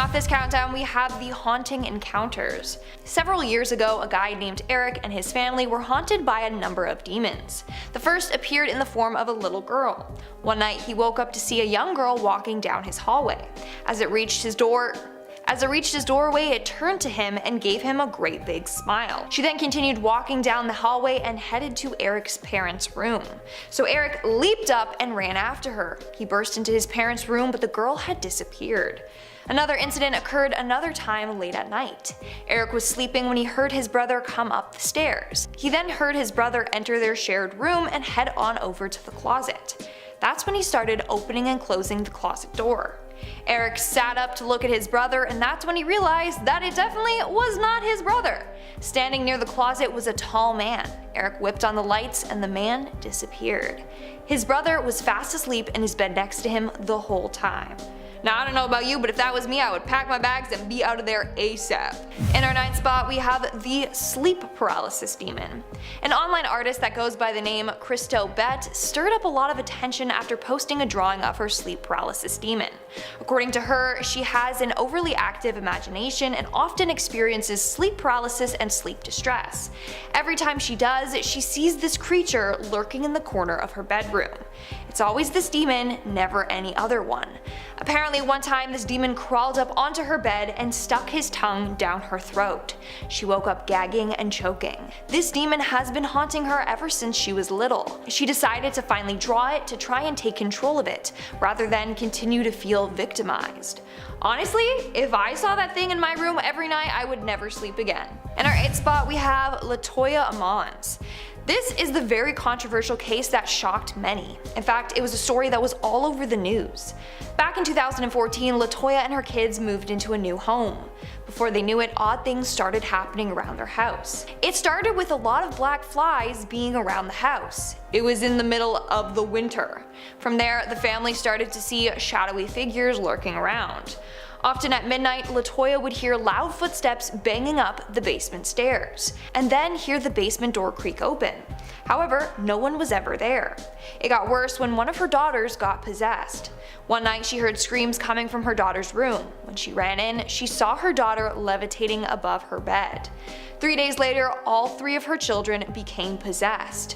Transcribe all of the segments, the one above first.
off this countdown, we have the haunting encounters. Several years ago, a guy named Eric and his family were haunted by a number of demons. The first appeared in the form of a little girl. One night, he woke up to see a young girl walking down his hallway. As it reached his doorway, it turned to him and gave him a great big smile. She then continued walking down the hallway and headed to Eric's parents' room. So Eric leaped up and ran after her. He burst into his parents' room, but the girl had disappeared. Another incident occurred another time late at night. Eric was sleeping when he heard his brother come up the stairs. He then heard his brother enter their shared room and head on over to the closet. That's when he started opening and closing the closet door. Eric sat up to look at his brother, and that's when he realized that it definitely was not his brother. Standing near the closet was a tall man. Eric whipped on the lights and the man disappeared. His brother was fast asleep in his bed next to him the whole time. Now I don't know about you, but if that was me, I would pack my bags and be out of there ASAP. In our ninth spot, we have the sleep paralysis demon. An online artist that goes by the name Christo Bet stirred up a lot of attention after posting a drawing of her sleep paralysis demon. According to her, she has an overly active imagination and often experiences sleep paralysis and sleep distress. Every time she does, she sees this creature lurking in the corner of her bedroom. It's always this demon, never any other one. Apparently one time this demon crawled up onto her bed and stuck his tongue down her throat. She woke up gagging and choking. This demon has been haunting her ever since she was little. She decided to finally draw it to try and take control of it, rather than continue to feel victimized. Honestly, if I saw that thing in my room every night, I would never sleep again. In our 8th spot, we have Latoya Amons. This is the very controversial case that shocked many. In fact, it was a story that was all over the news. Back in 2014, Latoya and her kids moved into a new home. Before they knew it, odd things started happening around their house. It started with a lot of black flies being around the house. It was in the middle of the winter. From there, the family started to see shadowy figures lurking around. Often at midnight, Latoya would hear loud footsteps banging up the basement stairs, and then hear the basement door creak open. However, no one was ever there. It got worse when one of her daughters got possessed. One night she heard screams coming from her daughter's room. When she ran in, she saw her daughter levitating above her bed. 3 days later, all 3 of her children became possessed.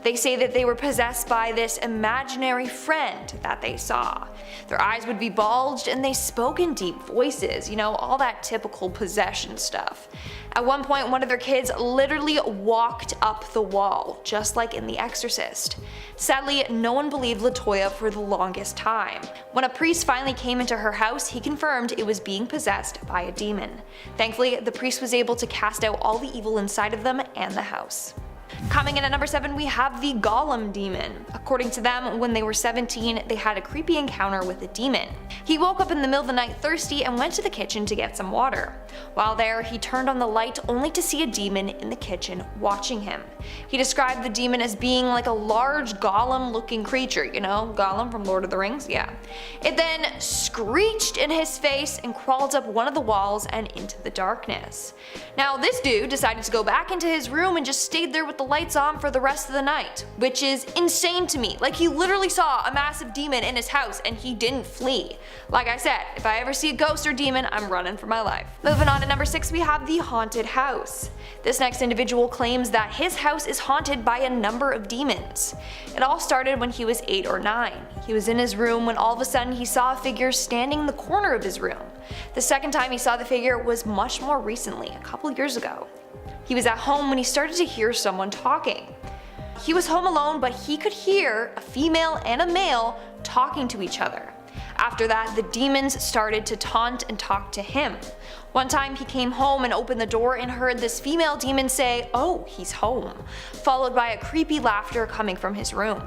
They say that they were possessed by this imaginary friend that they saw. Their eyes would be bulged and they spoke in deep voices, all that typical possession stuff. At one point, one of their kids literally walked up the wall, just like in The Exorcist. Sadly, no one believed Latoya for the longest time. When a priest finally came into her house, he confirmed it was being possessed by a demon. Thankfully, the priest was able to cast out all the evil inside of them and the house. Coming in at number 7, we have the Golem demon. According to them, when they were 17, they had a creepy encounter with a demon. He woke up in the middle of the night thirsty and went to the kitchen to get some water. While there, he turned on the light only to see a demon in the kitchen watching him. He described the demon as being like a large golem-looking creature, Gollum from Lord of the Rings, yeah. It then screeched in his face and crawled up one of the walls and into the darkness. Now this dude decided to go back into his room and just stayed there with the lights on for the rest of the night, which is insane to me. Like, he literally saw a massive demon in his house and he didn't flee. Like I said, if I ever see a ghost or demon, I'm running for my life. Moving on to number 6, we have the haunted house. This next individual claims that his house is haunted by a number of demons. It all started when he was 8 or 9. He was in his room when all of a sudden he saw a figure standing in the corner of his room. The second time he saw the figure was much more recently, a couple years ago. He was at home when he started to hear someone talking. He was home alone, but he could hear a female and a male talking to each other. After that, the demons started to taunt and talk to him. One time he came home and opened the door and heard this female demon say, "Oh, he's home," followed by a creepy laughter coming from his room.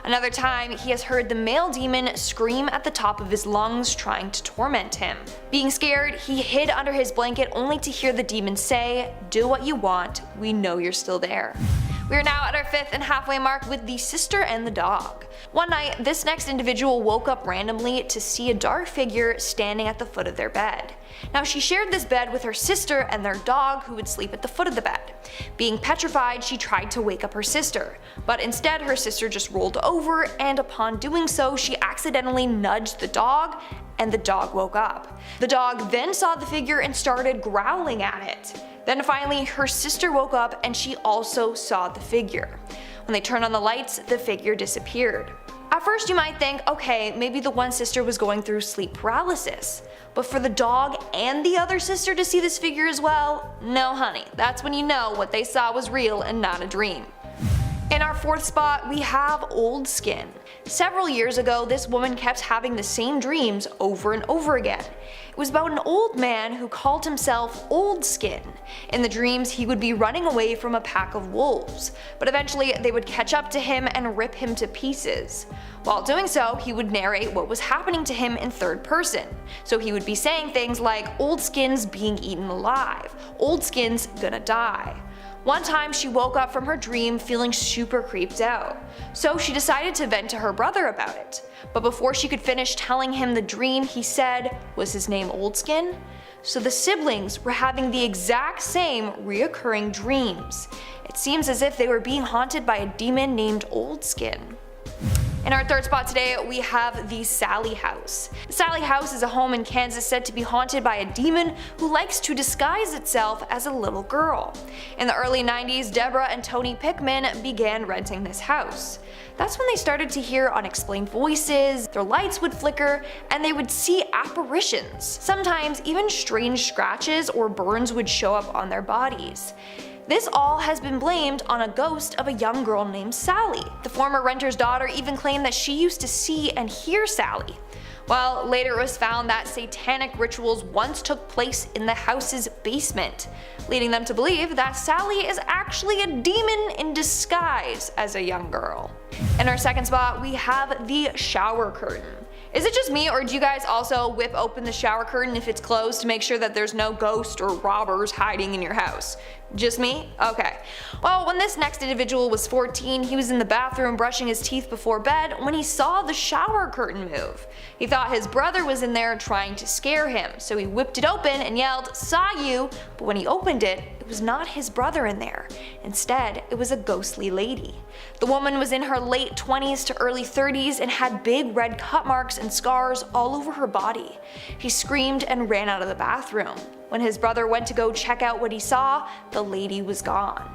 Another time, he has heard the male demon scream at the top of his lungs trying to torment him. Being scared, he hid under his blanket only to hear the demon say, "Do what you want, we know you're still there." We are now at our 5th and halfway mark with the sister and the dog. One night, this next individual woke up randomly to see a dark figure standing at the foot of their bed. Now, she shared this bed with her sister and their dog, who would sleep at the foot of the bed. Being petrified, she tried to wake up her sister, but instead her sister just rolled over, and upon doing so, she accidentally nudged the dog, and the dog woke up. The dog then saw the figure and started growling at it. Then finally, her sister woke up and she also saw the figure. When they turned on the lights, the figure disappeared. At first you might think, okay, maybe the one sister was going through sleep paralysis. But for the dog and the other sister to see this figure as well? No honey, that's when you know what they saw was real and not a dream. In our fourth spot, we have old skin. Several years ago, this woman kept having the same dreams over and over again. It was about an old man who called himself Old Skin. In the dreams, he would be running away from a pack of wolves, but eventually they would catch up to him and rip him to pieces. While doing so, he would narrate what was happening to him in third person. So he would be saying things like, "Old Skin's being eaten alive," "Old Skin's gonna die." One time she woke up from her dream feeling super creeped out, so she decided to vent to her brother about it. But before she could finish telling him the dream, he said, was his name Old Skin? So the siblings were having the exact same reoccurring dreams. It seems as if they were being haunted by a demon named Old Skin. In our third spot today, we have the Sally House. The Sally House is a home in Kansas said to be haunted by a demon who likes to disguise itself as a little girl. In the early 90s, Deborah and Tony Pickman began renting this house. That's when they started to hear unexplained voices, their lights would flicker, and they would see apparitions. Sometimes even strange scratches or burns would show up on their bodies. This all has been blamed on a ghost of a young girl named Sally. The former renter's daughter even claimed that she used to see and hear Sally. Well, later it was found that satanic rituals once took place in the house's basement, leading them to believe that Sally is actually a demon in disguise as a young girl. In our second spot, we have the shower curtain. Is it just me, or do you guys also whip open the shower curtain if it's closed to make sure that there's no ghosts or robbers hiding in your house? Just me? Okay. Well, when this next individual was 14, he was in the bathroom brushing his teeth before bed when he saw the shower curtain move. He thought his brother was in there trying to scare him, so he whipped it open and yelled, "Saw you!" But when he opened it, it was not his brother in there. Instead, it was a ghostly lady. The woman was in her late 20s to early 30s and had big red cut marks and scars all over her body. He screamed and ran out of the bathroom. When his brother went to go check out what he saw, the lady was gone.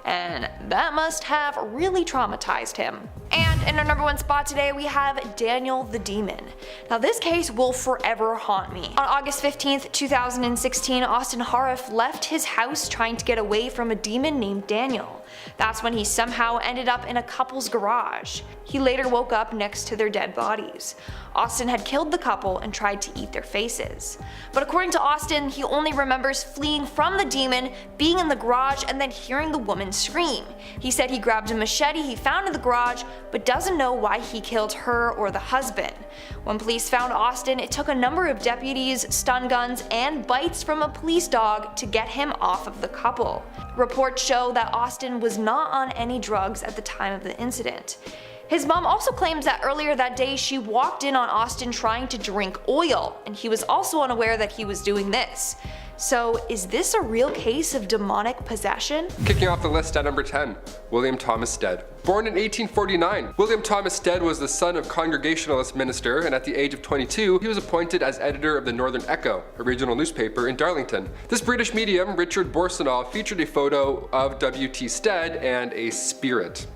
And that must have really traumatized him. And in our number one spot today, we have Daniel the Demon. Now this case will forever haunt me. On August 15th, 2016, Austin Harif left his house trying to get away from a demon named Daniel. That's when he somehow ended up in a couple's garage. He later woke up next to their dead bodies. Austin had killed the couple and tried to eat their faces. But according to Austin, he only remembers fleeing from the demon, being in the garage, and then hearing the woman scream. He said he grabbed a machete he found in the garage, but doesn't know why he killed her or the husband. When police found Austin, it took a number of deputies, stun guns, and bites from a police dog to get him off of the couple. Reports show that Austin was not on any drugs at the time of the incident. His mom also claims that earlier that day she walked in on Austin trying to drink oil, and he was also unaware that he was doing this. So is this a real case of demonic possession? Kicking off the list at number 10, William Thomas Stead. Born in 1849, William Thomas Stead was the son of Congregationalist minister, and at the age of 22, he was appointed as editor of the Northern Echo, a regional newspaper in Darlington. This British medium, Richard Borsonov, featured a photo of W.T. Stead and a spirit.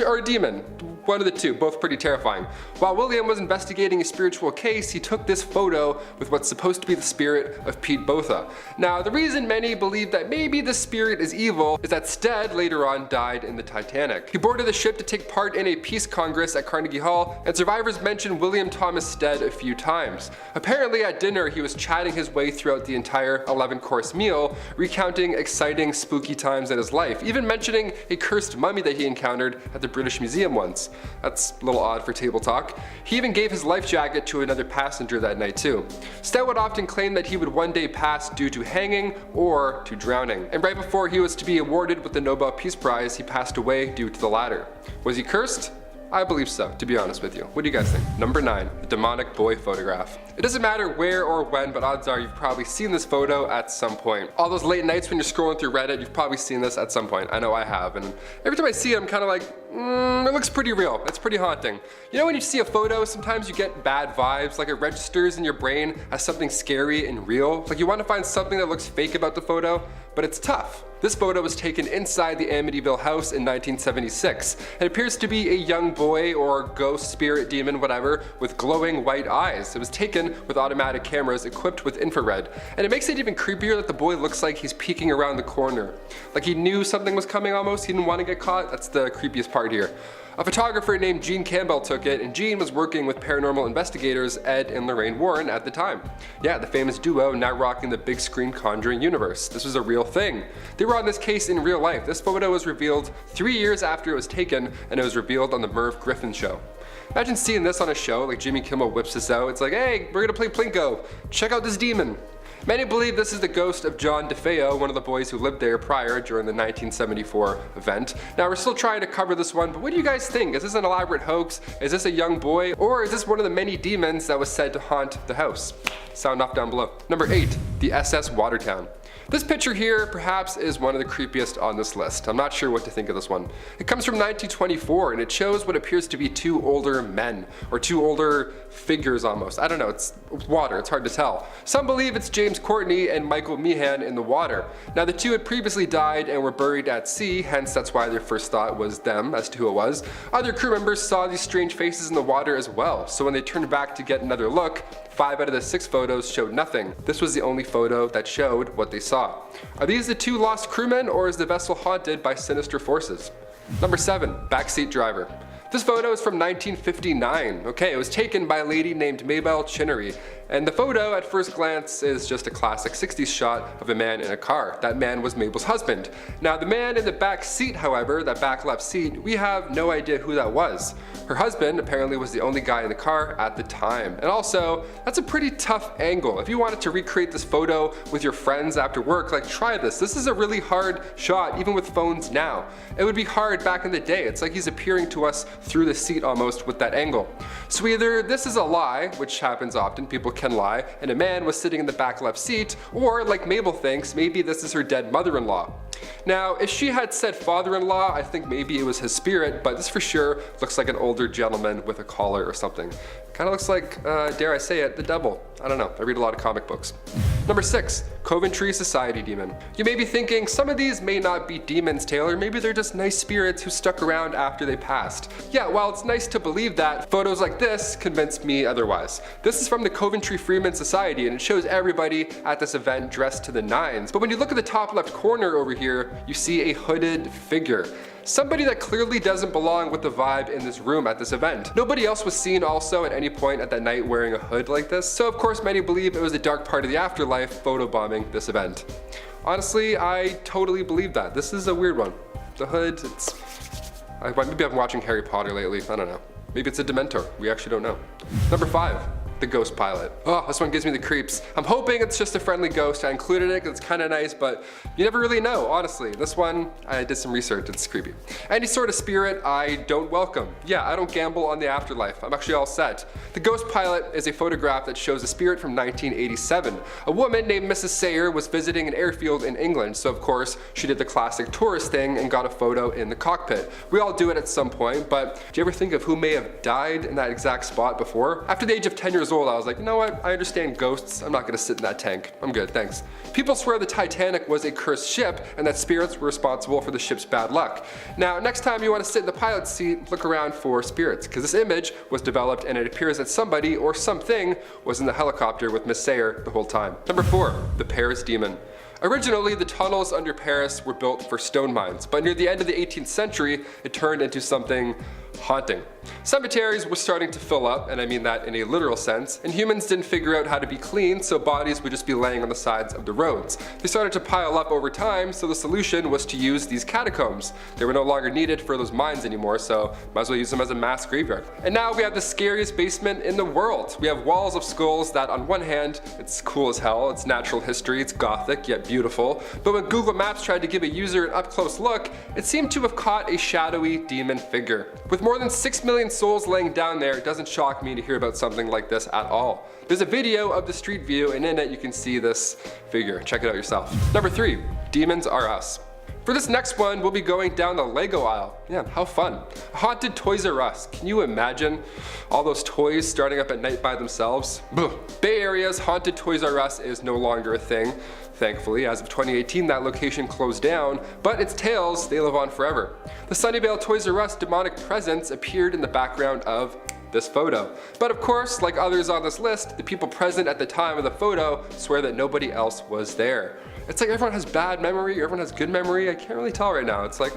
Or a demon, one of the two, both pretty terrifying. While William was investigating a spiritual case, he took this photo with what's supposed to be the spirit of Pete Botha. Now, the reason many believe that maybe the spirit is evil is that Stead later on died in the Titanic. He boarded the ship to take part in a peace congress at Carnegie Hall, and survivors mentioned William Thomas Stead a few times. Apparently at dinner, he was chatting his way throughout the entire 11-course meal, recounting exciting, spooky times in his life, even mentioning a cursed mummy that he encountered at the British Museum once. That's a little odd for table talk. He even gave his life jacket to another passenger that night too. Stead would often claim that he would one day pass due to hanging or to drowning. And right before he was to be awarded with the Nobel Peace Prize, he passed away due to the latter. Was he cursed? I believe so, to be honest with you. What do you guys think? Number 9, the demonic boy photograph. It doesn't matter where or when, but odds are you've probably seen this photo at some point. All those late nights when you're scrolling through Reddit, you've probably seen this at some point. I know I have, and every time I see it, I'm kind of like, it looks pretty real. It's pretty haunting. You know when you see a photo, sometimes you get bad vibes, like it registers in your brain as something scary and real. Like you want to find something that looks fake about the photo, but it's tough. This photo was taken inside the Amityville house in 1976. It appears to be a young boy or ghost, spirit, demon, whatever, with glowing white eyes. It was taken with automatic cameras equipped with infrared. And it makes it even creepier that the boy looks like he's peeking around the corner. Like he knew something was coming almost, he didn't want to get caught. That's the creepiest part here. A photographer named Gene Campbell took it, and Gene was working with paranormal investigators Ed and Lorraine Warren at the time. Yeah, the famous duo now rocking the big screen Conjuring universe. This was a real thing. They were on this case in real life. This photo was revealed 3 years after it was taken, and it was revealed on the Merv Griffin show. Imagine seeing this on a show, like Jimmy Kimmel whips this out. It's like, hey, we're gonna play Plinko. Check out this demon. Many believe this is the ghost of John DeFeo, one of the boys who lived there prior during the 1974 event. Now we're still trying to cover this one, but what do you guys think? Is this an elaborate hoax? Is this a young boy? Or is this one of the many demons that was said to haunt the house? Sound off down below. Number 8, the SS Watertown. This picture here perhaps is one of the creepiest on this list. I'm not sure what to think of this one. It comes from 1924 and it shows what appears to be 2 older men, or 2 older figures almost. I don't know, it's water, it's hard to tell. Some believe it's James Courtney and Michael Meehan in the water. Now the 2 had previously died and were buried at sea, hence that's why their first thought was them as to who it was. Other crew members saw these strange faces in the water as well, so when they turned back to get another look, 5 out of the 6 photos showed nothing. This was the only photo that showed what they saw. Are these the 2 lost crewmen, or is the vessel haunted by sinister forces? Number 7, backseat driver. This photo is from 1959. Okay, it was taken by a lady named Mabel Chinnery, and the photo at first glance is just a classic 60s shot of a man in a car. That man was Mabel's husband. Now the man in the back seat, however, that back left seat, we have no idea who that was. Her husband apparently was the only guy in the car at the time. And also, that's a pretty tough angle. If you wanted to recreate this photo with your friends after work, like try this. This is a really hard shot, even with phones now. It would be hard back in the day. It's like he's appearing to us through the seat almost with that angle. So either this is a lie, which happens often, people can lie, and a man was sitting in the back left seat, or like Mabel thinks, maybe this is her dead mother-in-law. Now, if she had said father-in-law, I think maybe it was his spirit, but this for sure looks like an older gentleman with a collar or something. Kind of looks like, dare I say it, the devil. I don't know, I read a lot of comic books. Number 6, Coventry Society Demon. You may be thinking, some of these may not be demons, Taylor, maybe they're just nice spirits who stuck around after they passed. Yeah, while it's nice to believe that, photos like this convince me otherwise. This is from the Coventry Freeman Society, and it shows everybody at this event dressed to the nines. But when you look at the top left corner over here, you see a hooded figure. Somebody that clearly doesn't belong with the vibe in this room at this event. Nobody else was seen also at any point at that night wearing a hood like this, so of course many believe it was a dark part of the afterlife photobombing this event. Honestly, I totally believe that. This is a weird one. The hood, maybe I've been watching Harry Potter lately, I don't know. Maybe it's a Dementor, we actually don't know. Number 5. The ghost pilot. Oh, this one gives me the creeps. I'm hoping it's just a friendly ghost. I included it because it's kind of nice, but you never really know, honestly. This one, I did some research, it's creepy. Any sort of spirit, I don't welcome. Yeah, I don't gamble on the afterlife. I'm actually all set. The ghost pilot is a photograph that shows a spirit from 1987. A woman named Mrs. Sayer was visiting an airfield in England, so of course, she did the classic tourist thing and got a photo in the cockpit. We all do it at some point, but do you ever think of who may have died in that exact spot before? After the age of 10 years old, I was like, you know what, I understand ghosts, I'm not gonna sit in that tank. I'm good, thanks. People swear the Titanic was a cursed ship and that spirits were responsible for the ship's bad luck. Now, next time you wanna sit in the pilot's seat, look around for spirits, because this image was developed and it appears that somebody or something was in the helicopter with Miss Sayer the whole time. Number 4, the Paris Demon. Originally, the tunnels under Paris were built for stone mines, but near the end of the 18th century, it turned into something haunting. Cemeteries were starting to fill up, and I mean that in a literal sense, and humans didn't figure out how to be clean, so bodies would just be laying on the sides of the roads. They started to pile up over time, so the solution was to use these catacombs. They were no longer needed for those mines anymore, so might as well use them as a mass graveyard. And now we have the scariest basement in the world. We have walls of skulls that on one hand, it's cool as hell, it's natural history, it's gothic, yet beautiful. beautiful, but when Google Maps tried to give a user an up-close look, it seemed to have caught a shadowy demon figure. With more than 6 million souls laying down there, it doesn't shock me to hear about something like this at all. There's a video of the street view, and in it you can see this figure. Check it out yourself. Number 3, demons are us. For this next one, we'll be going down the Lego aisle. Yeah, how fun. Haunted Toys R Us. Can you imagine all those toys starting up at night by themselves? Bay Area's Haunted Toys R Us is no longer a thing. Thankfully, as of 2018, that location closed down, but its tales, they live on forever. The Sunnyvale Toys R Us demonic presence appeared in the background of this photo. But of course, like others on this list, the people present at the time of the photo swear that nobody else was there. It's like everyone has bad memory, everyone has good memory. I can't really tell right now. It's like,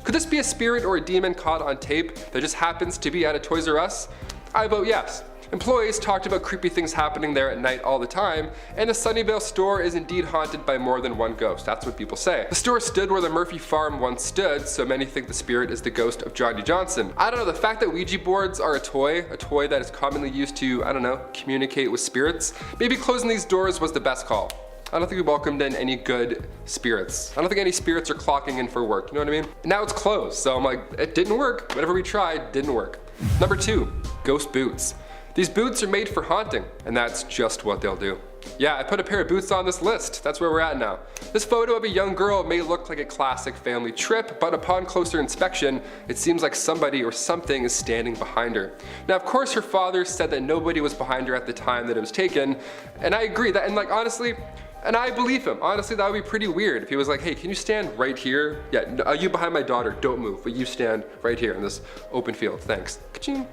could this be a spirit or a demon caught on tape that just happens to be at a Toys R Us? I vote yes. Employees talked about creepy things happening there at night all the time, and the Sunnyvale store is indeed haunted by more than one ghost. That's what people say. The store stood where the Murphy farm once stood, so many think the spirit is the ghost of Johnny Johnson. I don't know, the fact that Ouija boards are a toy that is commonly used to, I don't know, communicate with spirits, maybe closing these doors was the best call. I don't think we welcomed in any good spirits. I don't think any spirits are clocking in for work, you know what I mean? Now it's closed, so I'm like, it didn't work. Whatever we tried, didn't work. Number 2, ghost boots. These boots are made for haunting, and that's just what they'll do. Yeah, I put a pair of boots on this list. That's where we're at now. This photo of a young girl may look like a classic family trip, but upon closer inspection, it seems like somebody or something is standing behind her. Now, of course, her father said that nobody was behind her at the time that it was taken, and I agree that, and like honestly, and I believe him. Honestly, that would be pretty weird if he was like, hey, can you stand right here? Yeah, you behind my daughter, don't move, but you stand right here in this open field, thanks. Ka-ching.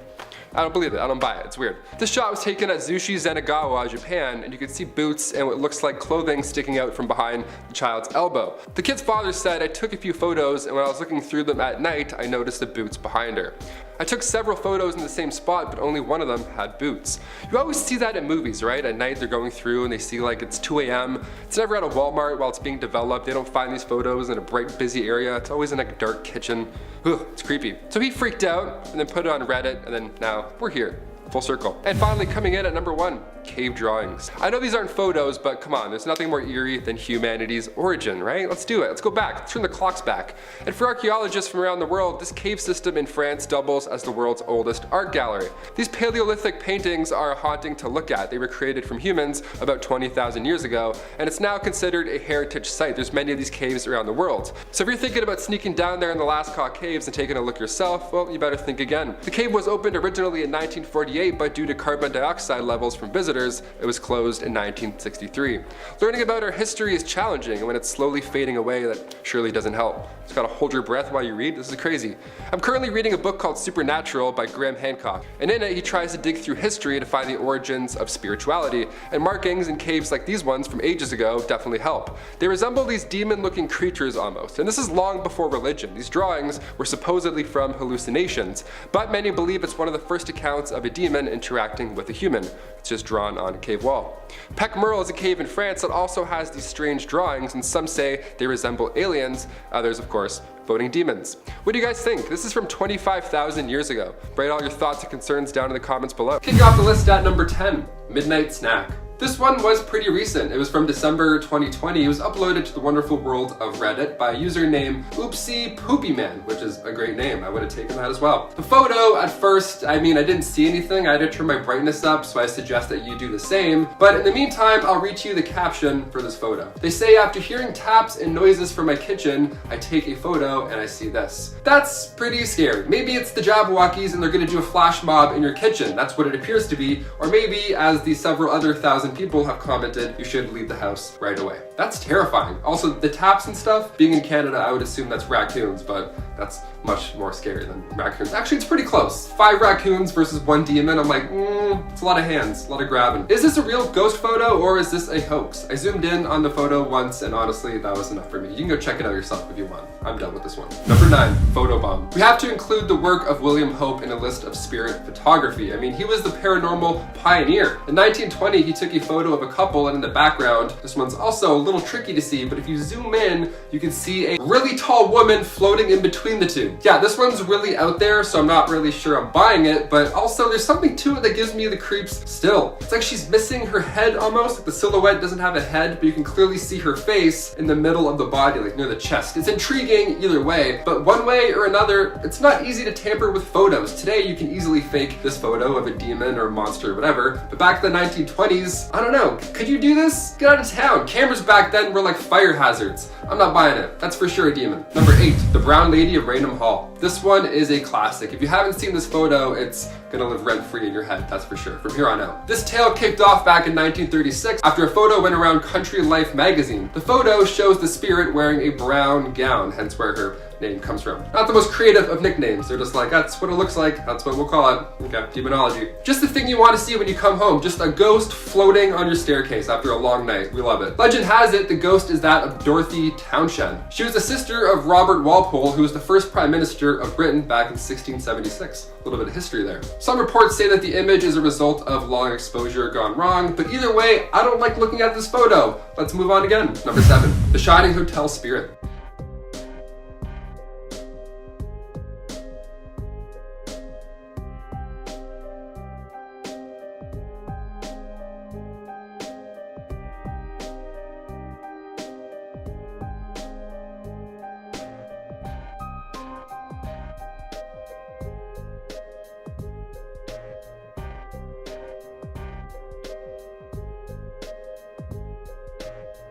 I don't believe it, I don't buy it, it's weird. This shot was taken at Zushi Zenagawa, Japan, and you can see boots and what looks like clothing sticking out from behind the child's elbow. The kid's father said, I took a few photos, and when I was looking through them at night, I noticed the boots behind her. I took several photos in the same spot, but only one of them had boots. You always see that in movies, right? At night they're going through and they see like it's 2 a.m. It's never at a Walmart while it's being developed. They don't find these photos in a bright, busy area. It's always in like a dark kitchen. Ugh, it's creepy. So he freaked out and then put it on Reddit, and then now we're here. Full circle. And finally, coming in at number 1, cave drawings. I know these aren't photos, but come on, there's nothing more eerie than humanity's origin, right? Let's do it, let's go back, let's turn the clocks back. And for archaeologists from around the world, this cave system in France doubles as the world's oldest art gallery. These Paleolithic paintings are haunting to look at. They were created from humans about 20,000 years ago, and it's now considered a heritage site. There's many of these caves around the world. So if you're thinking about sneaking down there in the Lascaux caves and taking a look yourself, well, you better think again. The cave was opened originally in 1948, but due to carbon dioxide levels from visitors, it was closed in 1963. Learning about our history is challenging, and when it's slowly fading away, that surely doesn't help. Just gotta hold your breath while you read. This is crazy. I'm currently reading a book called Supernatural by Graham Hancock, and in it he tries to dig through history to find the origins of spirituality, and markings in caves like these ones from ages ago definitely help. They resemble these demon-looking creatures almost, and this is long before religion. These drawings were supposedly from hallucinations, but many believe it's one of the first accounts of a demon interacting with a human. It's just drawn on a cave wall. Pec Merle is a cave in France that also has these strange drawings, and some say they resemble aliens, others of course voting demons. What do you guys think? This is from 25,000 years ago. Write all your thoughts and concerns down in the comments below. Kicking off the list at number 10, Midnight Snack. This one was pretty recent. It was from December 2020. It was uploaded to the wonderful world of Reddit by a user named Oopsie Poopy Man, which is a great name. I would have taken that as well. The photo, at first, I didn't see anything. I had to turn my brightness up, so I suggest that you do the same. But in the meantime, I'll read to you the caption for this photo. They say, after hearing taps and noises from my kitchen, I take a photo and I see this. That's pretty scary. Maybe it's the Jabberwockies and they're gonna do a flash mob in your kitchen. That's what it appears to be. Or maybe, as the several other thousand people have commented, you should leave the house right away. That's terrifying. Also, the taps and stuff, being in Canada, I would assume that's raccoons, but that's much more scary than raccoons. Actually, it's pretty close. 5 raccoons versus 1 demon. I'm like, it's a lot of hands, a lot of grabbing. Is this a real ghost photo or is this a hoax? I zoomed in on the photo once and honestly, that was enough for me. You can go check it out yourself if you want. I'm done with this one. Number 9, photobomb. We have to include the work of William Hope in a list of spirit photography. He was the paranormal pioneer. In 1920, he took a photo of a couple, and in the background, this one's also a little tricky to see, but if you zoom in, you can see a really tall woman floating in between between the two. Yeah, this one's really out there, so I'm not really sure I'm buying it, but also there's something to it that gives me the creeps still. It's like she's missing her head almost, like the silhouette doesn't have a head, but you can clearly see her face in the middle of the body, like near the chest. It's intriguing either way, but one way or another, it's not easy to tamper with photos. Today, you can easily fake this photo of a demon or monster or whatever, but back in the 1920s, I don't know, could you do this? Get out of town. Cameras back then were like fire hazards. I'm not buying it. That's for sure a demon. Number 8, the Brown Lady of Raynham Hall. This one is a classic. If you haven't seen this photo, it's gonna live rent-free in your head, that's for sure, from here on out. This tale kicked off back in 1936 after a photo went around Country Life magazine. The photo shows the spirit wearing a brown gown, hence where her name comes from. Not the most creative of nicknames. They're just like, that's what it looks like. That's what we'll call it. Okay, demonology. Just the thing you want to see when you come home. Just a ghost floating on your staircase after a long night. We love it. Legend has it the ghost is that of Dorothy Townshend. She was the sister of Robert Walpole, who was the first Prime Minister of Britain back in 1676. A little bit of history there. Some reports say that the image is a result of long exposure gone wrong, but either way, I don't like looking at this photo. Let's move on again. Number 7, the Shining Hotel Spirit.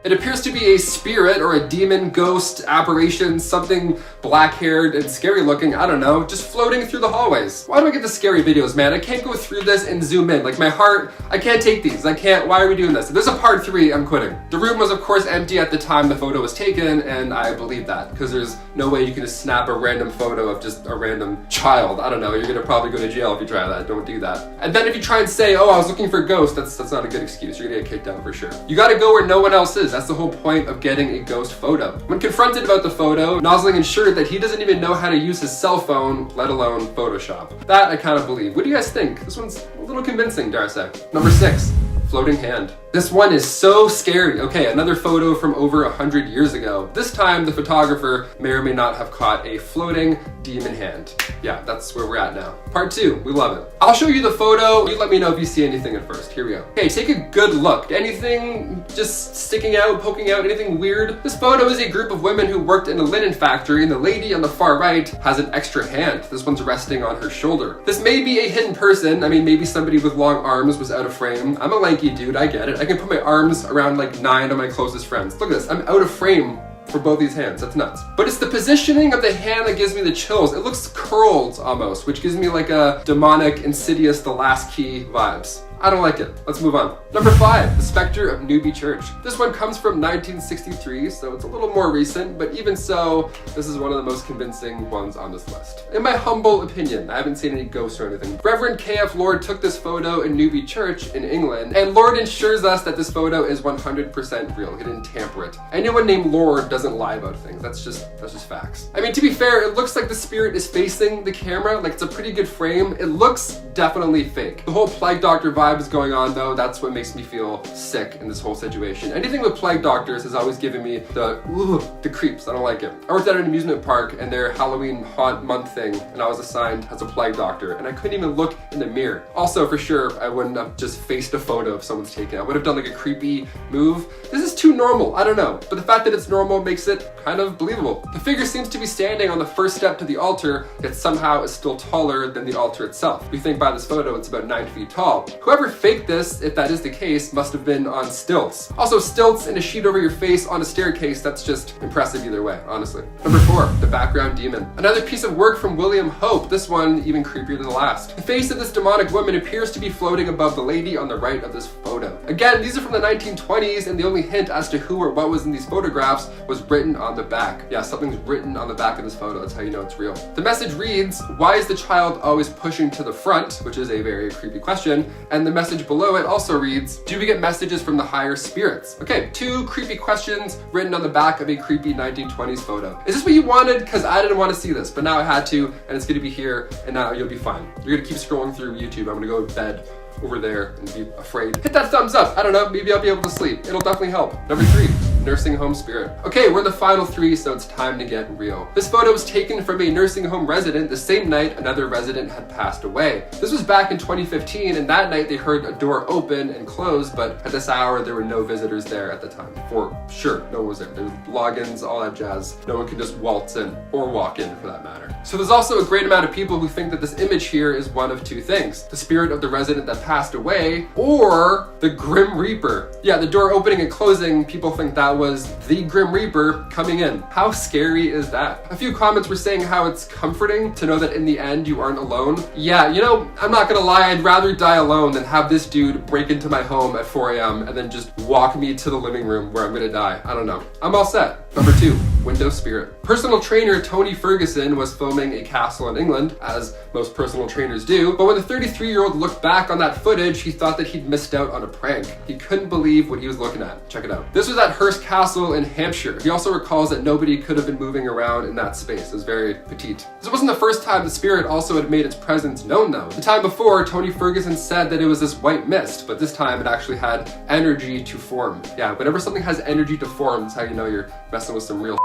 It appears to be a spirit or a demon, ghost, apparition, something black-haired and scary looking, I don't know, just floating through the hallways. Why do I get the scary videos, man? I can't go through this and zoom in. Like my heart, I can't take these. I can't, why are we doing this? If there's a part 3, I'm quitting. The room was of course empty at the time the photo was taken, and I believe that, because there's no way you can just snap a random photo of just a random child. I don't know, you're gonna probably go to jail if you try that. Don't do that. And then if you try and say, oh, I was looking for a ghost, that's not a good excuse. You're gonna get kicked out for sure. You gotta go where no one else is. That's the whole point of getting a ghost photo. When confronted about the photo, Nosling ensured that he doesn't even know how to use his cell phone, let alone Photoshop. That I kind of believe. What do you guys think? This one's a little convincing, dare I say. Number 6, floating hand. This one is so scary. Okay, another photo from over 100 years ago. This time, the photographer may or may not have caught a floating demon hand. Yeah, that's where we're at now. Part 2, we love it. I'll show you the photo. You let me know if you see anything at first. Here we go. Okay, take a good look. Anything just sticking out, poking out, anything weird? This photo is a group of women who worked in a linen factory, and the lady on the far right has an extra hand. This one's resting on her shoulder. This may be a hidden person. I mean, maybe somebody with long arms was out of frame. I'm a lanky dude, I get it. I can put my arms around like 9 of my closest friends. Look at this, I'm out of frame for both these hands. That's nuts. But it's the positioning of the hand that gives me the chills. It looks curled almost, which gives me like a demonic, insidious, the last key vibes. I don't like it. Let's move on. Number 5, the Spectre of Newby Church. This one comes from 1963, so it's a little more recent, but even so, this is one of the most convincing ones on this list. In my humble opinion, I haven't seen any ghosts or anything. Reverend K.F. Lord took this photo in Newby Church in England, and Lord ensures us that this photo is 100% real. He didn't tamper it. Anyone named Lord doesn't lie about things. That's just facts. I mean, to be fair, it looks like the spirit is facing the camera, like it's a pretty good frame. It looks definitely fake. The whole Plague Doctor vibe is going on though. That's what makes me feel sick in this whole situation. Anything with plague doctors has always given me the creeps. I don't like it. I worked at an amusement park and their Halloween haunt month thing, and I was assigned as a plague doctor, and I couldn't even look in the mirror. Also, for sure, I wouldn't have just faced a photo if someone's taken. I would have done like a creepy move. This is too normal. I don't know. But the fact that it's normal makes it kind of believable. The figure seems to be standing on the first step to the altar, yet somehow is still taller than the altar itself. We think by this photo it's about 9 feet tall. Whoever faked this, if that is the case, must have been on stilts. Also, stilts and a sheet over your face on a staircase, that's just impressive either way, honestly. Number 4, the background demon. Another piece of work from William Hope, this one even creepier than the last. The face of this demonic woman appears to be floating above the lady on the right of this photo. Again, these are from the 1920s, and the only hint as to who or what was in these photographs was written on the back. Yeah, something's written on the back of this photo, that's how you know it's real. The message reads, why is the child always pushing to the front? Which is a very creepy question. And the message below it also reads, do we get messages from the higher spirits? Okay, 2 creepy questions written on the back of a creepy 1920s photo. Is this what you wanted? Because I didn't want to see this, but now I had to, and it's gonna be here, and now you'll be fine. You're gonna keep scrolling through YouTube. I'm gonna go to bed over there and be afraid. Hit that thumbs up. I don't know, maybe I'll be able to sleep. It'll definitely help. Number 3, nursing home spirit. Okay, we're in the final three, so it's time to get real. This photo was taken from a nursing home resident the same night another resident had passed away. This was back in 2015, and that night they heard a door open and close, but at this hour there were no visitors there at the time. For sure, no one was there. There were logins, all that jazz. No one could just waltz in, or walk in for that matter. So there's also a great amount of people who think that this image here is one of two things: the spirit of the resident that passed away, or the Grim Reaper. Yeah, the door opening and closing, people think that was the Grim Reaper coming in. How scary is that? A few comments were saying how it's comforting to know that in the end you aren't alone. Yeah, you know, I'm not gonna lie, I'd rather die alone than have this dude break into my home at 4 a.m. and then just walk me to the living room where I'm gonna die. I don't know. I'm all set. Number 2, window spirit. Personal trainer Tony Ferguson was filming a castle in England, as most personal trainers do, but when the 33-year-old looked back on that footage, he thought that he'd missed out on a prank. He couldn't believe what he was looking at. Check it out. This was at Hearst Castle in Hampshire. He also recalls that nobody could have been moving around in that space. It was very petite. This wasn't the first time the spirit also had made its presence known though. The time before, Tony Ferguson said that it was this white mist, but this time it actually had energy to form. Yeah, whenever something has energy to form, that's how you know you're messing with some real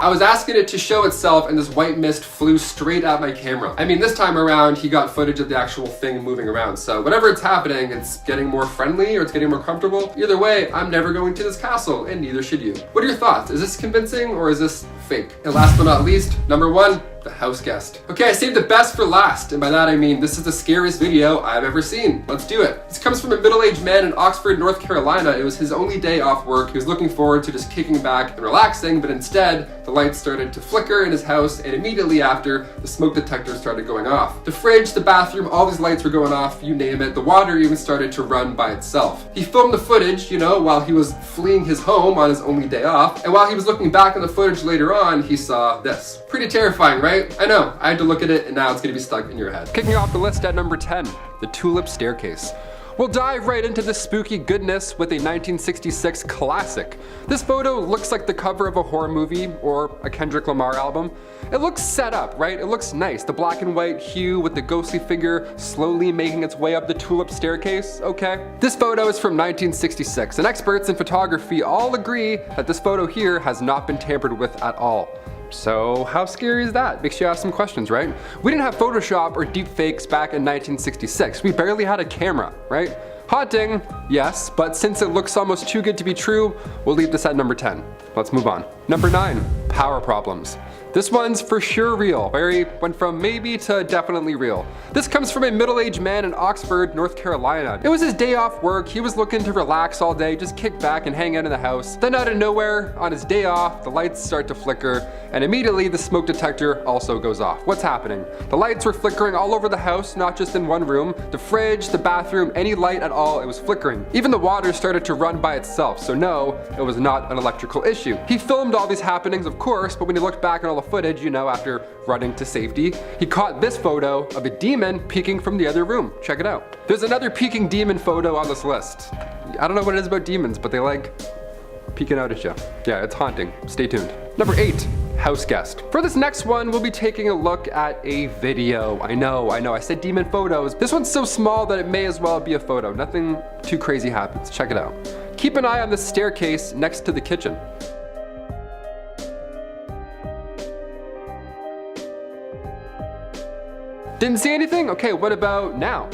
I was asking it to show itself and this white mist flew straight at my camera. I mean, this time around, he got footage of the actual thing moving around. So whenever it's happening, it's getting more friendly or it's getting more comfortable. Either way, I'm never going to this castle and neither should you. What are your thoughts? Is this convincing or is this fake? And last but not least, number 1, the house guest. Okay, I saved the best for last, and by that I mean this is the scariest video I've ever seen. Let's do it. This comes from a middle-aged man in Oxford, North Carolina. It was his only day off work. He was looking forward to just kicking back and relaxing, but instead, the lights started to flicker in his house, and immediately after, the smoke detector started going off. The fridge, the bathroom, all these lights were going off, you name it. The water even started to run by itself. He filmed the footage, you know, while he was fleeing his home on his only day off, and while he was looking back on the footage later on, he saw this. Pretty terrifying, right? I know, I had to look at it and now it's gonna be stuck in your head. Kicking off the list at number 10, the tulip staircase. We'll dive right into this spooky goodness with a 1966 classic. This photo looks like the cover of a horror movie or a Kendrick Lamar album. It looks set up, right? It looks nice. The black and white hue with the ghostly figure slowly making its way up the tulip staircase, okay? This photo is from 1966, and experts in photography all agree that this photo here has not been tampered with at all. So how scary is that? Makes you ask some questions, right? We didn't have Photoshop or deepfakes back in 1966. We barely had a camera, right? Haunting, yes, but since it looks almost too good to be true, we'll leave this at number 10. Let's move on. Number 9, power problems. This one's for sure real. Went from maybe to definitely real. This comes from a middle-aged man in Oxford, North Carolina. It was his day off work. He was looking to relax all day, just kick back and hang out in the house. Then out of nowhere, on his day off, the lights start to flicker, and immediately the smoke detector also goes off. What's happening? The lights were flickering all over the house, not just in one room. The fridge, the bathroom, any light at all, it was flickering. Even the water started to run by itself, so no, it was not an electrical issue. He filmed all these happenings, of course, but when he looked back on all the footage, you know, after running to safety, he caught this photo of a demon peeking from the other room. Check it out. There's another peeking demon photo on this list. I don't know what it is about demons, but they like peeking out at you. Yeah, it's haunting. Stay tuned. Number 8, house guest. For this next one, we'll be taking a look at a video. I know, I said demon photos. This one's so small that it may as well be a photo. Nothing too crazy happens. Check it out. Keep an eye on the staircase next to the kitchen. Didn't see anything? Okay, what about now?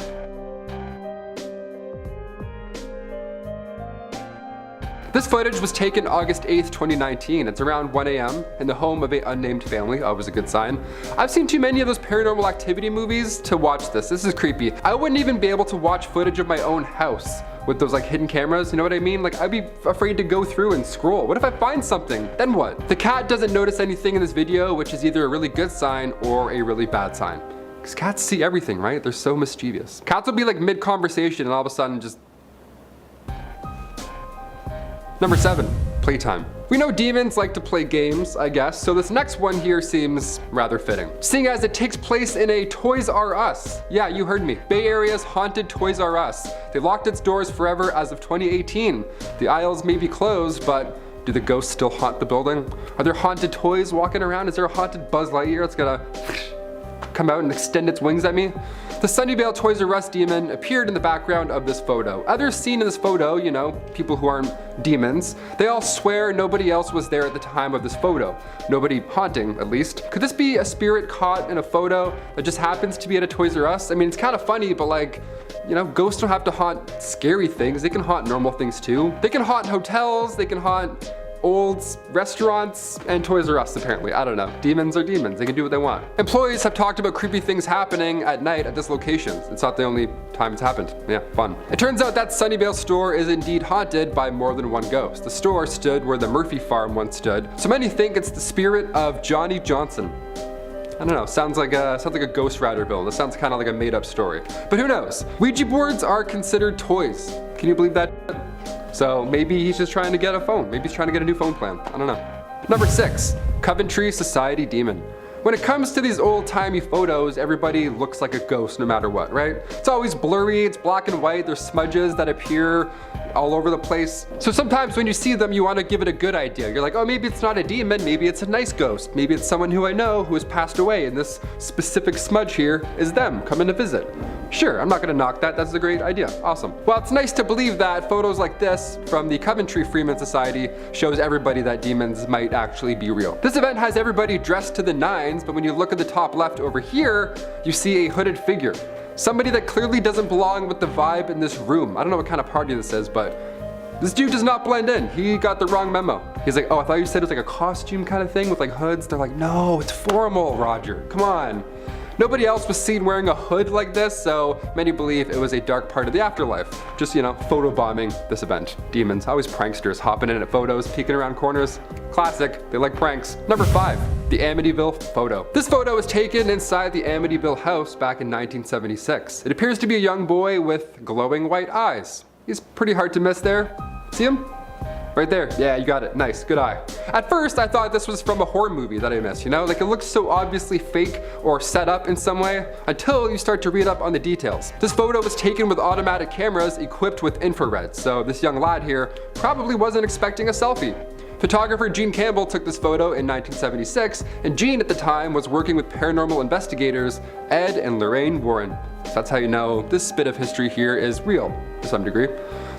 This footage was taken August 8th, 2019. It's around 1 a.m. in the home of an unnamed family. Always a good sign. I've seen too many of those paranormal activity movies to watch this. This is creepy. I wouldn't even be able to watch footage of my own house with those like hidden cameras, you know what I mean? Like I'd be afraid to go through and scroll. What if I find something? Then what? The cat doesn't notice anything in this video, which is either a really good sign or a really bad sign. Because cats see everything, right? They're so mischievous. Cats will be like mid-conversation and all of a sudden just... Number 7, playtime. We know demons like to play games, I guess, so this next one here seems rather fitting. Seeing as it takes place in a Toys R Us. Yeah, you heard me. Bay Area's haunted Toys R Us. They locked its doors forever as of 2018. The aisles may be closed, but do the ghosts still haunt the building? Are there haunted toys walking around? Is there a haunted Buzz Lightyear that's gonna come out and extend its wings at me? The Sunnyvale Toys R Us demon appeared in the background of this photo. Others seen in this photo, you know, people who aren't demons, they all swear nobody else was there at the time of this photo. Nobody haunting, at least. Could this be a spirit caught in a photo that just happens to be at a Toys R Us? I mean, it's kind of funny, but like, you know, ghosts don't have to haunt scary things. They can haunt normal things too. They can haunt hotels, they can haunt old restaurants, and Toys R Us apparently. I don't know. Demons are demons. They can do what they want. Employees have talked about creepy things happening at night at this location. It's not the only time it's happened. Yeah, fun. It turns out that Sunnyvale store is indeed haunted by more than one ghost. The store stood where the Murphy farm once stood, so many think it's the spirit of Johnny Johnson. I don't know, sounds like a Ghost Rider villain. This sounds kind of like a made up story. But who knows? Ouija boards are considered toys. Can you believe that? So maybe he's just trying to get a phone. Maybe he's trying to get a new phone plan. I don't know. Number 6, Coventry Society Demon. When it comes to these old-timey photos, everybody looks like a ghost no matter what, right? It's always blurry, it's black and white, there's smudges that appear all over the place. So sometimes when you see them, you want to give it a good idea. You're like, oh, maybe it's not a demon, maybe it's a nice ghost. Maybe it's someone who I know who has passed away, and this specific smudge here is them coming to visit. Sure, I'm not gonna knock that, that's a great idea, awesome. Well, it's nice to believe that photos like this from the Coventry Freeman Society shows everybody that demons might actually be real. This event has everybody dressed to the nines, but when you look at the top left over here, you see a hooded figure. Somebody that clearly doesn't belong with the vibe in this room. I don't know what kind of party this is, but this dude does not blend in. He got the wrong memo. He's like, oh, I thought you said it was like a costume kind of thing with like hoods. They're like, no, it's formal, Roger, come on. Nobody else was seen wearing a hood like this, so many believe it was a dark part of the afterlife. Just, you know, photobombing this event. Demons, always pranksters, hopping in at photos, peeking around corners. Classic, they like pranks. Number 5, the Amityville photo. This photo was taken inside the Amityville house back in 1976. It appears to be a young boy with glowing white eyes. He's pretty hard to miss there. See him? Right there, yeah, you got it, nice, good eye. At first, I thought this was from a horror movie that I missed, you know? Like it looks so obviously fake or set up in some way until you start to read up on the details. This photo was taken with automatic cameras equipped with infrared, so this young lad here probably wasn't expecting a selfie. Photographer Gene Campbell took this photo in 1976, and Gene at the time was working with paranormal investigators Ed and Lorraine Warren. So that's how you know this bit of history here is real, to some degree.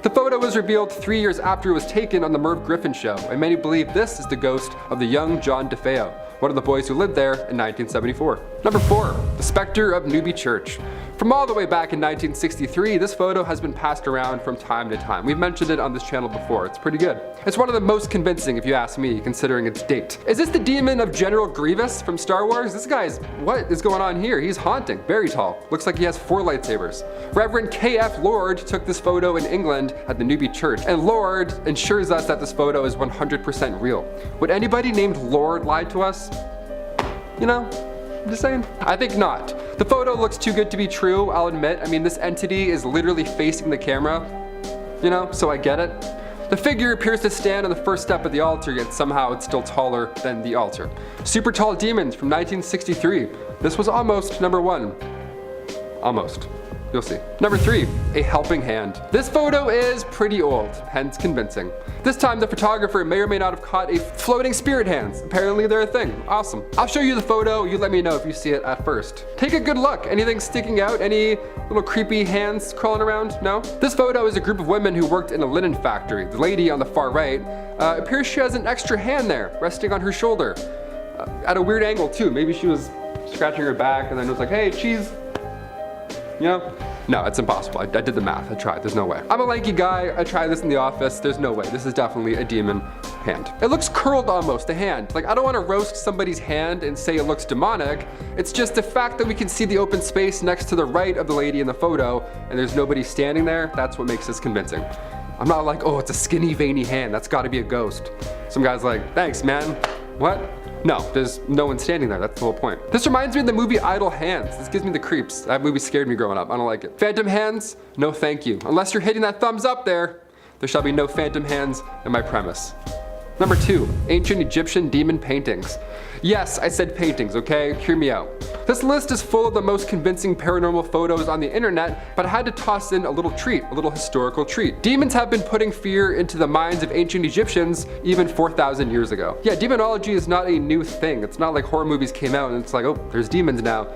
The photo was revealed 3 years after it was taken on the Merv Griffin show, and many believe this is the ghost of the young John DeFeo, one of the boys who lived there in 1974. Number 4, the specter of Newby Church. From all the way back in 1963, this photo has been passed around from time to time. We've mentioned it on this channel before, it's pretty good. It's one of the most convincing if you ask me, considering its date. Is this the demon of General Grievous from Star Wars? This guy's, what is going on here? He's haunting, very tall. Looks like he has 4 lightsabers. Reverend K.F. Lord took this photo in England at the Newby Church, and Lord ensures us that this photo is 100% real. Would anybody named Lord lie to us? You know? I'm just saying. I think not. The photo looks too good to be true, I'll admit. I mean, this entity is literally facing the camera, you know, so I get it. The figure appears to stand on the first step of the altar, yet somehow it's still taller than the altar. Super Tall Demons from 1963. This was almost number 1. Almost. You'll see. Number 3, a helping hand. This photo is pretty old, hence convincing. This time the photographer may or may not have caught a floating spirit hands. Apparently they're a thing. Awesome. I'll show you the photo, you let me know if you see it at first. Take a good look. Anything sticking out? Any little creepy hands crawling around? No? This photo is a group of women who worked in a linen factory. The lady on the far right appears she has an extra hand there, resting on her shoulder. At a weird angle too. Maybe she was scratching her back and then it was like, hey, cheese. You know? No, it's impossible. I did the math. I tried. There's no way. I'm a lanky guy. I tried this in the office. There's no way. This is definitely a demon hand. It looks curled almost, a hand. Like, I don't want to roast somebody's hand and say it looks demonic. It's just the fact that we can see the open space next to the right of the lady in the photo and there's nobody standing there. That's what makes this convincing. I'm not like, oh, it's a skinny, veiny hand. That's got to be a ghost. Some guy's like, thanks, man. What? No, there's no one standing there. That's the whole point. This reminds me of the movie Idle Hands. This gives me the creeps. That movie scared me growing up. I don't like it. Phantom hands? No thank you. Unless you're hitting that thumbs up there shall be no phantom hands in my premise. Number 2, ancient Egyptian demon paintings. Yes, I said paintings, okay? Hear me out. This list is full of the most convincing paranormal photos on the internet, but I had to toss in a little treat, a little historical treat. Demons have been putting fear into the minds of ancient Egyptians even 4,000 years ago. Yeah, demonology is not a new thing. It's not like horror movies came out and it's like, oh, there's demons now.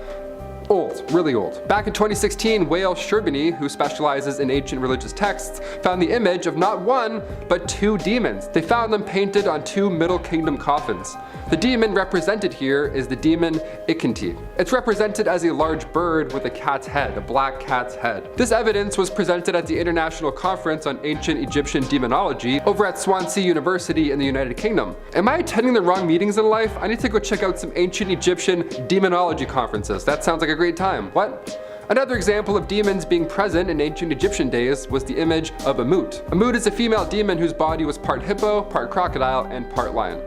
old, really old. Back in 2016, Whale Sherbany, who specializes in ancient religious texts, found the image of not one, but 2 demons. They found them painted on 2 Middle Kingdom coffins. The demon represented here is the demon Ikinti. It's represented as a large bird with a cat's head, a black cat's head. This evidence was presented at the International Conference on Ancient Egyptian Demonology over at Swansea University in the United Kingdom. Am I attending the wrong meetings in life? I need to go check out some ancient Egyptian demonology conferences. That sounds like a great time. What? Another example of demons being present in ancient Egyptian days was the image of Amut. Amut is a female demon whose body was part hippo, part crocodile, and part lion.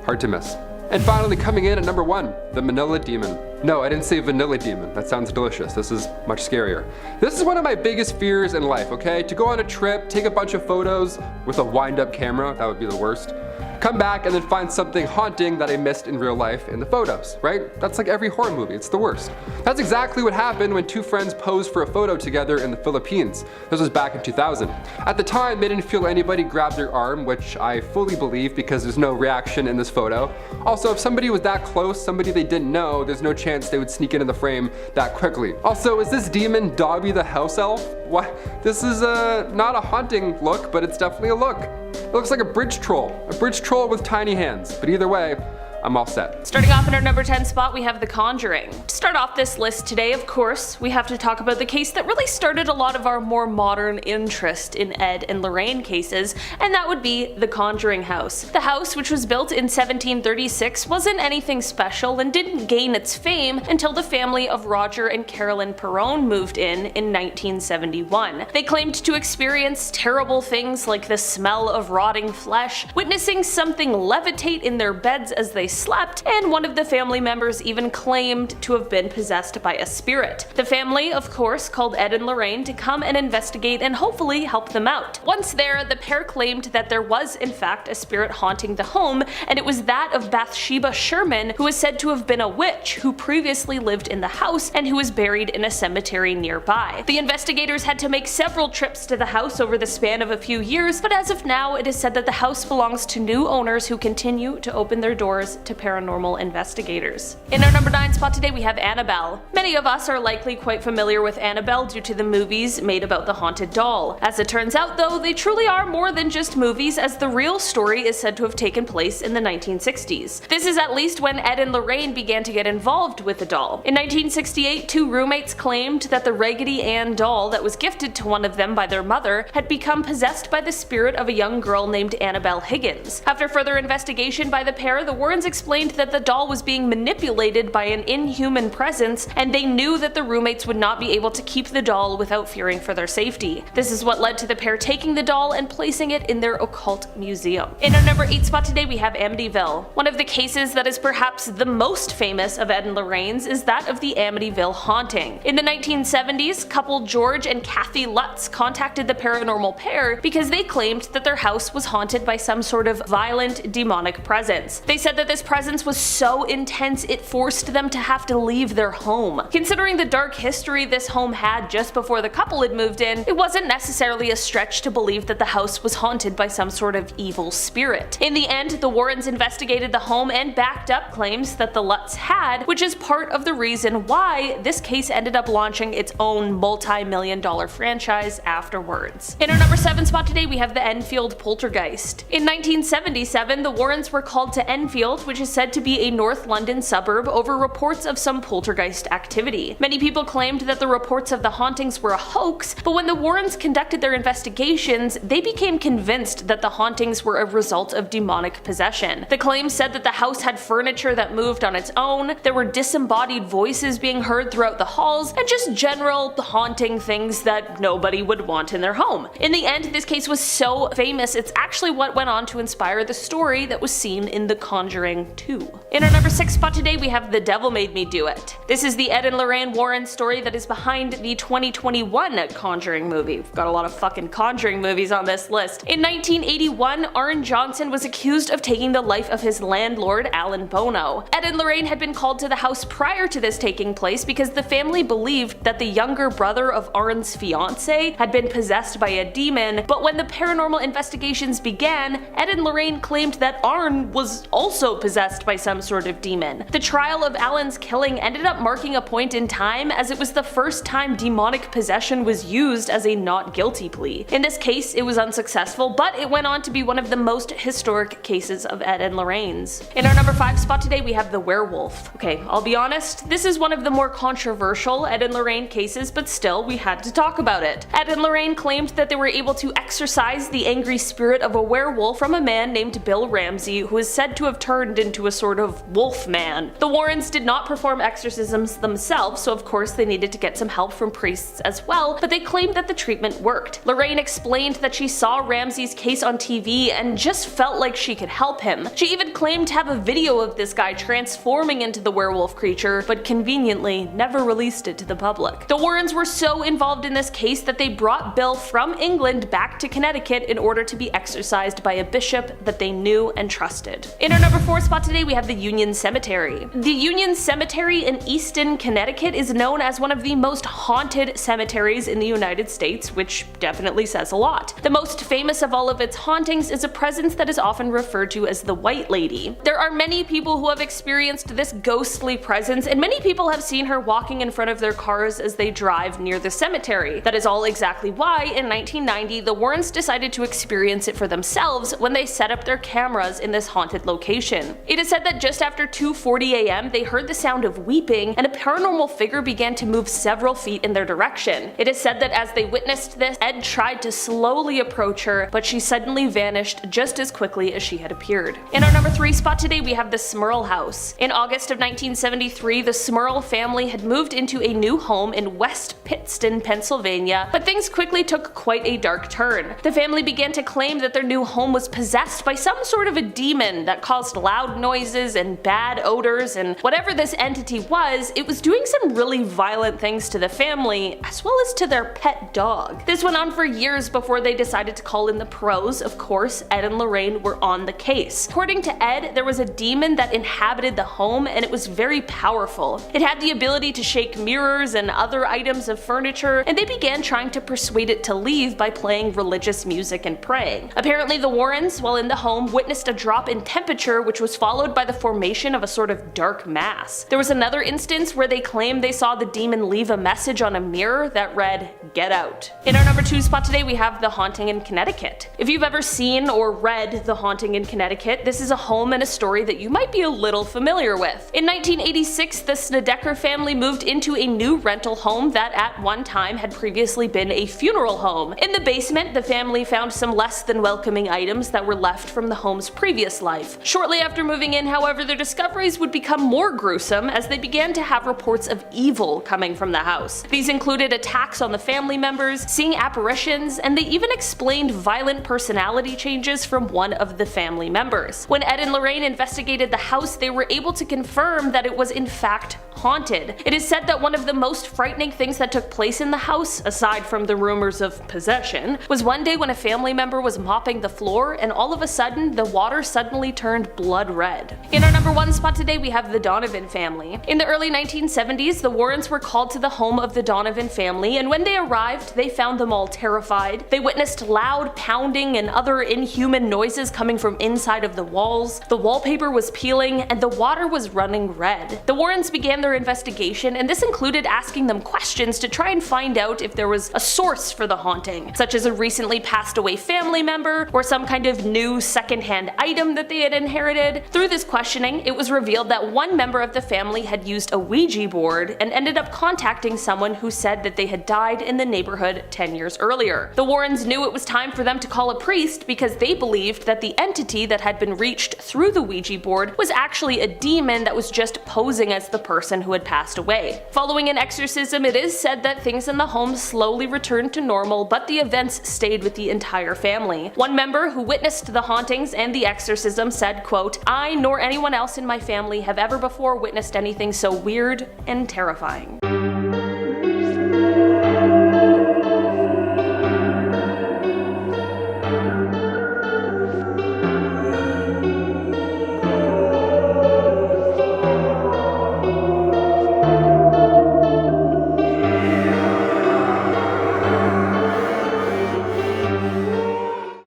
Hard to miss. And finally, coming in at number 1, the Manila Demon. No, I didn't say vanilla demon. That sounds delicious. This is much scarier. This is one of my biggest fears in life, okay? To go on a trip, take a bunch of photos with a wind-up camera, that would be the worst. Come back and then find something haunting that I missed in real life in the photos, right? That's like every horror movie, it's the worst. That's exactly what happened when 2 friends posed for a photo together in the Philippines. This was back in 2000. At the time, they didn't feel anybody grab their arm, which I fully believe because there's no reaction in this photo. Also, if somebody was that close, somebody they didn't know, there's no chance they would sneak into the frame that quickly. Also, is this demon Dobby the house elf? What? This is not a haunting look, but it's definitely a look. It looks like a bridge troll with tiny hands. But either way, I'm all set. Starting off in our number 10 spot, we have The Conjuring. To start off this list today, of course, we have to talk about the case that really started a lot of our more modern interest in Ed and Lorraine cases, and that would be the Conjuring house. The house, which was built in 1736, wasn't anything special and didn't gain its fame until the family of Roger and Carolyn Perrone moved in 1971. They claimed to experience terrible things like the smell of rotting flesh, witnessing something levitate in their beds as they slept, and one of the family members even claimed to have been possessed by a spirit. The family, of course, called Ed and Lorraine to come and investigate and hopefully help them out. Once there, the pair claimed that there was in fact a spirit haunting the home, and it was that of Bathsheba Sherman, who is said to have been a witch who previously lived in the house and who was buried in a cemetery nearby. The investigators had to make several trips to the house over the span of a few years, but as of now, it is said that the house belongs to new owners who continue to open their doors to paranormal investigators. In our number 9 spot today, we have Annabelle. Many of us are likely quite familiar with Annabelle due to the movies made about the haunted doll. As it turns out though, they truly are more than just movies, as the real story is said to have taken place in the 1960s. This is at least when Ed and Lorraine began to get involved with the doll. In 1968, 2 roommates claimed that the Raggedy Ann doll that was gifted to one of them by their mother had become possessed by the spirit of a young girl named Annabelle Higgins. After further investigation by the pair, the Warrens explained that the doll was being manipulated by an inhuman presence, and they knew that the roommates would not be able to keep the doll without fearing for their safety. This is what led to the pair taking the doll and placing it in their occult museum. In our number 8 spot today, we have Amityville. One of the cases that is perhaps the most famous of Ed and Lorraine's is that of the Amityville haunting. In the 1970s, couple George and Kathy Lutz contacted the paranormal pair because they claimed that their house was haunted by some sort of violent demonic presence. They said that this presence was so intense it forced them to have to leave their home. Considering the dark history this home had just before the couple had moved in, it wasn't necessarily a stretch to believe that the house was haunted by some sort of evil spirit. In the end, the Warrens investigated the home and backed up claims that the Lutz had, which is part of the reason why this case ended up launching its own multi-million-dollar franchise afterwards. In our number 7 spot today, we have the Enfield poltergeist. In 1977, the Warrens were called to Enfield, which is said to be a North London suburb, over reports of some poltergeist activity. Many people claimed that the reports of the hauntings were a hoax, but when the Warrens conducted their investigations, they became convinced that the hauntings were a result of demonic possession. The claims said that the house had furniture that moved on its own, there were disembodied voices being heard throughout the halls, and just general haunting things that nobody would want in their home. In the end, this case was so famous, it's actually what went on to inspire the story that was seen in The Conjuring 2. In our number 6 spot today, we have The Devil Made Me Do It. This is the Ed and Lorraine Warren story that is behind the 2021 Conjuring movie. We've got a lot of fucking Conjuring movies on this list. In 1981, Arn Johnson was accused of taking the life of his landlord, Alan Bono. Ed and Lorraine had been called to the house prior to this taking place because the family believed that the younger brother of Arn's fiancée had been possessed by a demon, but when the paranormal investigations began, Ed and Lorraine claimed that Arn was also possessed by some sort of demon. The trial of Alan's killing ended up marking a point in time, as it was the first time demonic possession was used as a not guilty plea. In this case, it was unsuccessful, but it went on to be one of the most historic cases of Ed and Lorraine's. In our number 5 spot today, we have the werewolf. Okay, I'll be honest, this is one of the more controversial Ed and Lorraine cases, but still, we had to talk about it. Ed and Lorraine claimed that they were able to exorcise the angry spirit of a werewolf from a man named Bill Ramsey, who is said to have turned into a sort of wolf man. The Warrens did not perform exorcisms themselves, so of course they needed to get some help from priests as well, but they claimed that the treatment worked. Lorraine explained that she saw Ramsey's case on TV and just felt like she could help him. She even claimed to have a video of this guy transforming into the werewolf creature, but conveniently never released it to the public. The Warrens were so involved in this case that they brought Bill from England back to Connecticut in order to be exorcised by a bishop that they knew and trusted. In our number 4 spot today, we have the Union Cemetery. The Union Cemetery in Easton, Connecticut is known as one of the most haunted cemeteries in the United States, which definitely says a lot. The most famous of all of its hauntings is a presence that is often referred to as the White Lady. There are many people who have experienced this ghostly presence, and many people have seen her walking in front of their cars as they drive near the cemetery. That is all exactly why, in 1990, the Warrens decided to experience it for themselves when they set up their cameras in this haunted location. It is said that just after 2:40 a.m. they heard the sound of weeping, and a paranormal figure began to move several feet in their direction. It is said that as they witnessed this, Ed tried to slowly approach her, but she suddenly vanished just as quickly as she had appeared. In our number 3 spot today, we have the Smurl House. In August of 1973, the Smurl family had moved into a new home in West Pittston, Pennsylvania, but things quickly took quite a dark turn. The family began to claim that their new home was possessed by some sort of a demon that caused loud noises and bad odors, and whatever this entity was, it was doing some really violent things to the family, as well as to their pet dog. This went on for years before they decided to call in the pros. Of course, Ed and Lorraine were on the case. According to Ed, there was a demon that inhabited the home, and it was very powerful. It had the ability to shake mirrors and other items of furniture, and they began trying to persuade it to leave by playing religious music and praying. Apparently, the Warrens, while in the home, witnessed a drop in temperature, which was followed by the formation of a sort of dark mass. There was another instance where they claimed they saw the demon leave a message on a mirror that read, "Get out." In our number 2 spot today, we have The Haunting in Connecticut. If you've ever seen or read The Haunting in Connecticut, this is a home and a story that you might be a little familiar with. In 1986, the Snedeker family moved into a new rental home that at one time had previously been a funeral home. In the basement, the family found some less than welcoming items that were left from the home's previous life. Shortly after moving in, however, their discoveries would become more gruesome as they began to have reports of evil coming from the house. These included attacks on the family members, seeing apparitions, and they even explained violent personality changes from one of the family members. When Ed and Lorraine investigated the house, they were able to confirm that it was in fact haunted. It is said that one of the most frightening things that took place in the house, aside from the rumors of possession, was one day when a family member was mopping the floor and all of a sudden the water suddenly turned blood red. In our number 1 spot today, we have the Donovan family. In the early 1970s, the Warrens were called to the home of the Donovan family, and when they arrived, they found them all terrified. They witnessed loud pounding and other inhuman noises coming from inside of the walls. The wallpaper was peeling, and the water was running red. The Warrens began their investigation, and this included asking them questions to try and find out if there was a source for the haunting, such as a recently passed away family member or some kind of new secondhand item that they had inherited. Through this questioning, it was revealed that one member of the family had used a Ouija board and ended up contacting someone who said that they had died in the neighborhood 10 years earlier. The Warrens knew it was time for them to call a priest because they believed that the entity that had been reached through the Ouija board was actually a demon that was just posing as the person who had passed away. Following an exorcism, it is said that things in the home slowly returned to normal, but the events stayed with the entire family. One member who witnessed the hauntings and the exorcism said, quote, "I nor anyone else in my family have ever before witnessed anything so weird and terrifying."